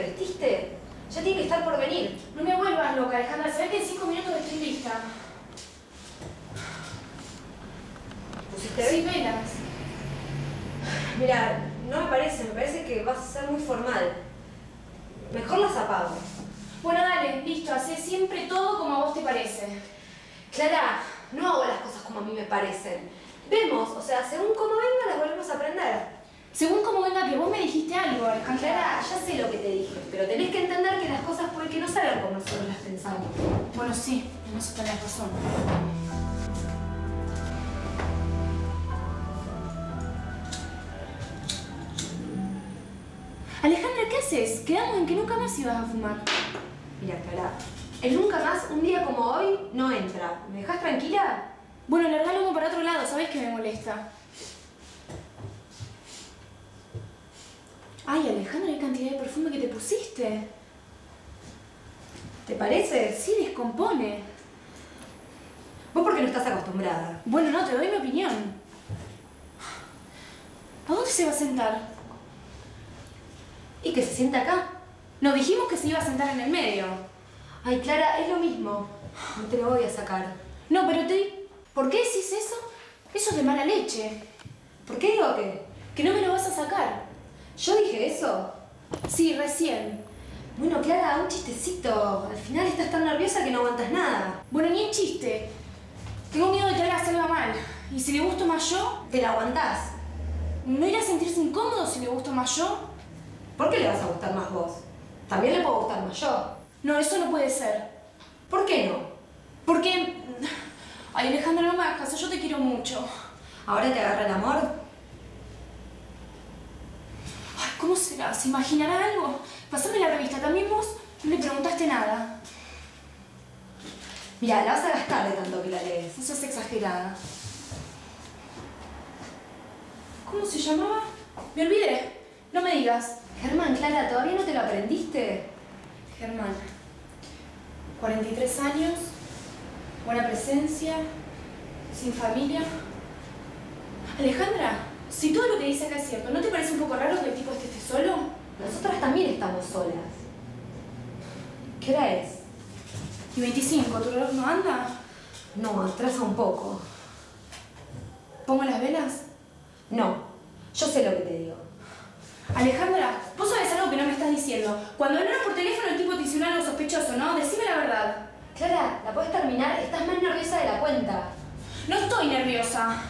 te vestiste? Ya tiene que estar por venir. No me vuelvas loca, Alejandra. Sabés que en 5 minutos estoy lista. ¿Pusiste? Sí, velas. Mira, no me parece que vas a ser muy formal. Mejor las apago. Bueno, dale, listo. Hacé siempre todo como a vos te parece. Clara, no hago las cosas como a mí me parecen. Vemos, o sea, según cómo venga las volvemos a aprender. Según como venga, que vos me dijiste algo, Alejandra. Clara, ya sé lo que te dije, pero tenés que entender que las cosas puede que no salgan como nosotros las pensamos. Bueno, sí, en eso tenés razón. Alejandra, ¿qué haces? Quedamos en que nunca más ibas a fumar. Mira, Clara, el nunca más, un día como hoy, no entra. ¿Me dejás tranquila? Bueno, largamos para otro lado, sabés que me molesta. Ay, Alejandra, qué cantidad de perfume que te pusiste. ¿Te parece? Sí, descompone. Vos porque no estás acostumbrada. Bueno, no, te doy mi opinión. ¿A dónde se va a sentar? ¿Y que se sienta acá? Nos dijimos que se iba a sentar en el medio. Ay, Clara, es lo mismo. No te lo voy a sacar. No, pero ¿por qué decís eso? Eso es de mala leche. ¿Por qué digo que? Que no me lo vas a sacar. ¿Yo dije eso? Sí, recién. Bueno, Clara, un chistecito. Al final estás tan nerviosa que no aguantas nada. Bueno, ni en chiste. Tengo miedo de que Olga salga mal. Y si le gusto más yo, ¿Te la aguantás? ¿no irá a sentirse incómodo si le gusto más yo? ¿Por qué le vas a gustar más vos? También le puedo gustar más yo. No, eso no puede ser. ¿Por qué no? Porque... Ay, Alejandra, no me hagas caso, yo te quiero mucho. ¿Ahora te agarra el amor? Ay, ¿cómo será? ¿Se imaginará algo? Pasame la revista, también vos no le preguntaste nada. Mira, la vas a gastar de tanto que la lees. Eso es exagerada. ¿Cómo se llamaba? Me olvidé. No me digas. Germán, Clara, ¿todavía no te lo aprendiste? Germán. 43 años. Buena presencia. Sin familia. Alejandra, si todo lo que dice acá es cierto, ¿no te parece un poco raro que el tipo esté solo? Nosotras también estamos solas. ¿Qué hora es? ¿Y 25? ¿Tu reloj no anda? No, atrasa un poco. ¿Pongo las velas? No, yo sé lo que te digo. Alejandra, vos sabés algo que no me estás diciendo. Cuando hablaron por teléfono el tipo te hizo algo sospechoso, ¿no? Decime la verdad. Clara, ¿la podés terminar? Estás más nerviosa de la cuenta. No estoy nerviosa.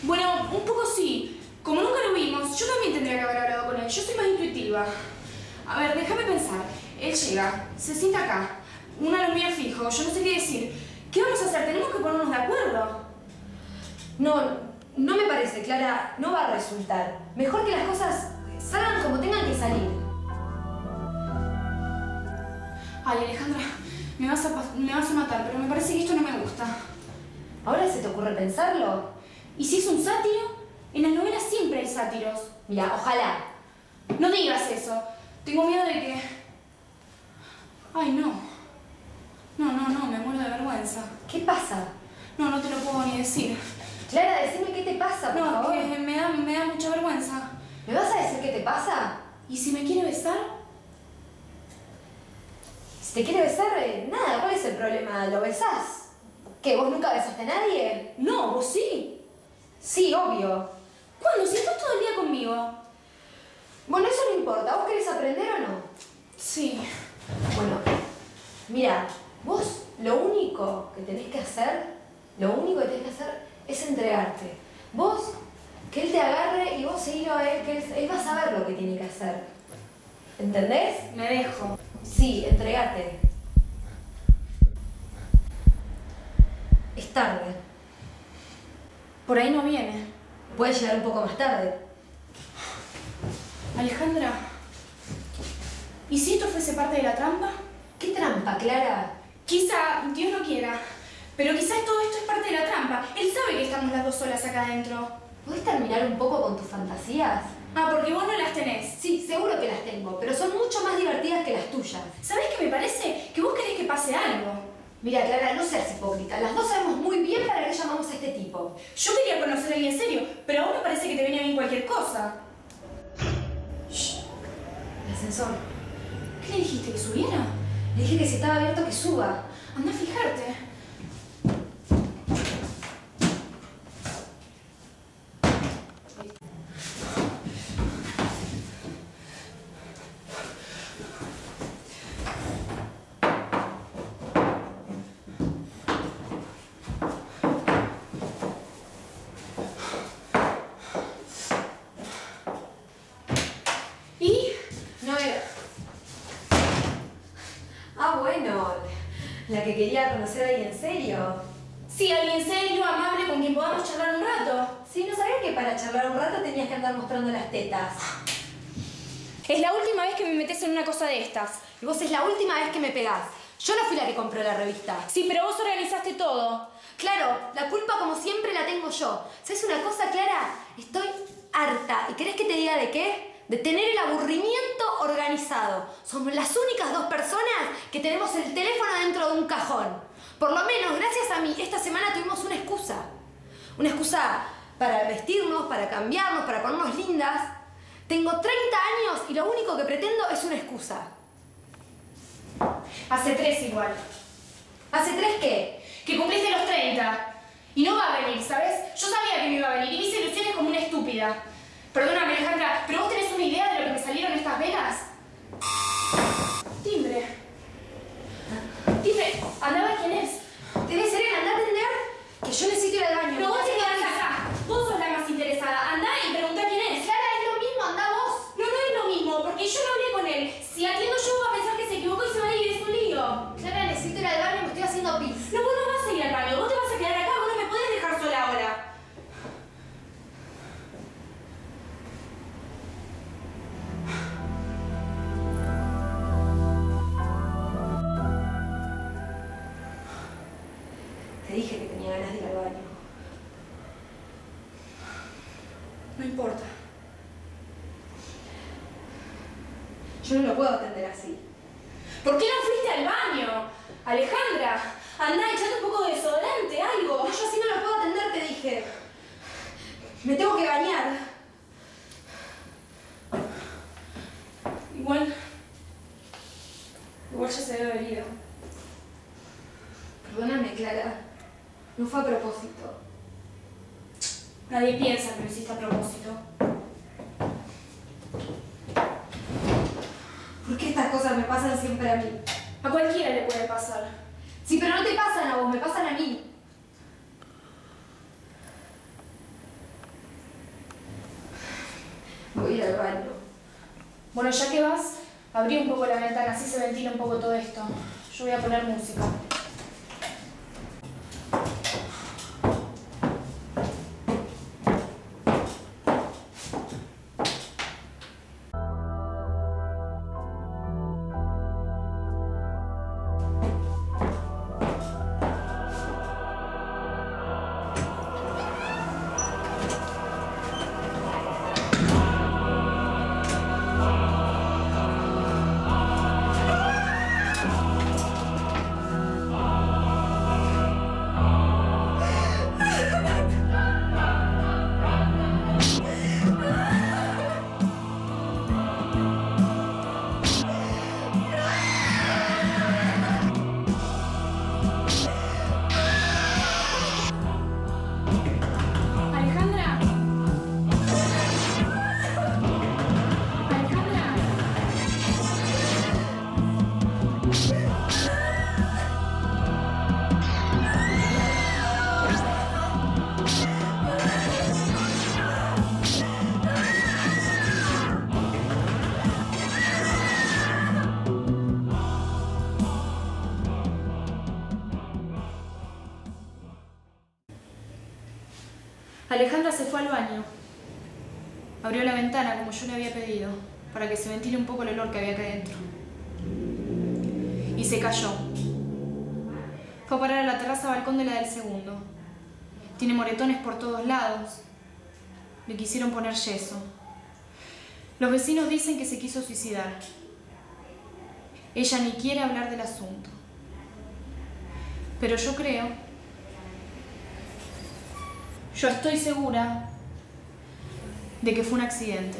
Bueno, un poco sí. Como nunca lo vimos, yo también tendría que haber hablado con él. Yo soy más intuitiva. A ver, déjame pensar. Él llega, se sienta acá. Una aluminio fijo, yo no sé qué decir. ¿Qué vamos a hacer? Tenemos que ponernos de acuerdo. No me parece, Clara. No va a resultar. Mejor que las cosas salgan como tengan que salir. Ay, Alejandra, me vas a matar, pero me parece que esto no me gusta. ¿Ahora se te ocurre pensarlo? ¿Y si es un sátiro? En las novelas siempre hay sátiros. Mira, ojalá. No digas eso. Tengo miedo de que... Ay, no. No, me muero de vergüenza. ¿Qué pasa? No te lo puedo ni decir. Clara, decime qué te pasa, por favor. No, que me da mucha vergüenza. ¿Me vas a decir qué te pasa? ¿Y si me quiere besar? Si te quiere besar, nada, ¿cuál es el problema? ¿Lo besás? ¿Qué, vos nunca besaste a nadie? No, vos sí. Sí, obvio. ¿Cuándo? Si estás todo el día conmigo. Bueno, eso no importa. ¿Vos querés aprender o no? Sí. Bueno, mira, vos lo único que tenés que hacer es entregarte. Vos, que él te agarre y vos seguilo a él, que él va a saber lo que tiene que hacer. ¿Entendés? Me dejo. Sí, entregate. Es tarde. Por ahí no viene. Puede llegar un poco más tarde. Alejandra, ¿y si esto fuese parte de la trampa? ¿Qué trampa, Clara? Quizá, Dios no quiera, pero quizás todo esto es parte de la trampa. Él sabe que estamos las dos solas acá adentro. ¿Podés terminar un poco con tus fantasías? Ah, porque vos no las tenés. Sí, seguro que las tengo, pero son mucho más divertidas que las tuyas. ¿Sabés qué me parece? Que vos querés que pase algo. Mira, Clara, no seas hipócrita. Las dos sabemos muy bien para qué llamamos a este tipo. Yo quería conocer a alguien serio, pero a vos me parece que te viene bien cualquier cosa. Shh. El ascensor. ¿Qué le dijiste? ¿Que subiera? Le dije que si estaba abierto que suba. Anda a fijarte. Bueno, la que quería conocer a alguien serio. Sí, alguien serio, amable, con quien podamos charlar un rato. Sí, no sabía que para charlar un rato tenías que andar mostrando las tetas. Es la última vez que me metes en una cosa de estas. Y vos es la última vez que me pegás. Yo no fui la que compró la revista. Sí, pero vos organizaste todo. Claro, la culpa como siempre la tengo yo. ¿Sabes una cosa, Clara? Estoy harta. ¿Y querés que te diga de qué? De tener el aburrimiento organizado. Somos las únicas dos personas que tenemos el teléfono dentro de un cajón. Por lo menos, gracias a mí, esta semana tuvimos una excusa. Una excusa para vestirnos, para cambiarnos, para ponernos lindas. Tengo 30 años y lo único que pretendo es una excusa. Hace 3 igual. ¿Hace 3 qué? Que cumpliste los 30. Y no va a venir, ¿sabes? Yo sabía que me iba a venir y me hice ilusiones como una estúpida. Perdóname, Alejandra, ¿pero vos tenés una idea de lo que me salieron estas velas? Timbre. Timbre, anda a ver quién es. Debe ser él, anda a atender, que yo necesito ir al baño. No, vos te quedás acá. Vos sos la más interesada. Andá y preguntá quién es. Clara, es lo mismo, anda vos. No, no es lo mismo, porque yo no hablé con él. Si atiendo yo, va a pensar que se equivocó y se va a ir y es un lío. Clara, necesito ir al baño, me estoy haciendo pis. No, vos no vas a ir al baño. Vos te vas a quedar acá. Vos no me podés dejar sola ahora. Te dije que tenía ganas de ir al baño. No importa. Yo no lo puedo atender así. ¿Por qué no fuiste al baño? Alejandra, andá, echate un poco de desodorante, algo. No, yo así no lo puedo atender, te dije. Me tengo que bañar. Igual ya se debe haber ido. Perdóname, Clara. No fue a propósito. Nadie piensa que lo hiciste a propósito. ¿Por qué estas cosas me pasan siempre a mí? A cualquiera le puede pasar. Sí, pero no te pasan a vos, me pasan a mí. Voy a ir al baño. Bueno, ya que vas, abrí un poco la ventana, así se ventila un poco todo esto. Yo voy a poner música. Alejandra se fue al baño. Abrió la ventana como yo le había pedido, para que se ventile un poco el olor que había acá adentro. Y se cayó. Fue a parar a la terraza balcón de la del segundo. Tiene moretones por todos lados. Le quisieron poner yeso. Los vecinos dicen que se quiso suicidar. Ella ni quiere hablar del asunto. Pero yo estoy segura de que fue un accidente.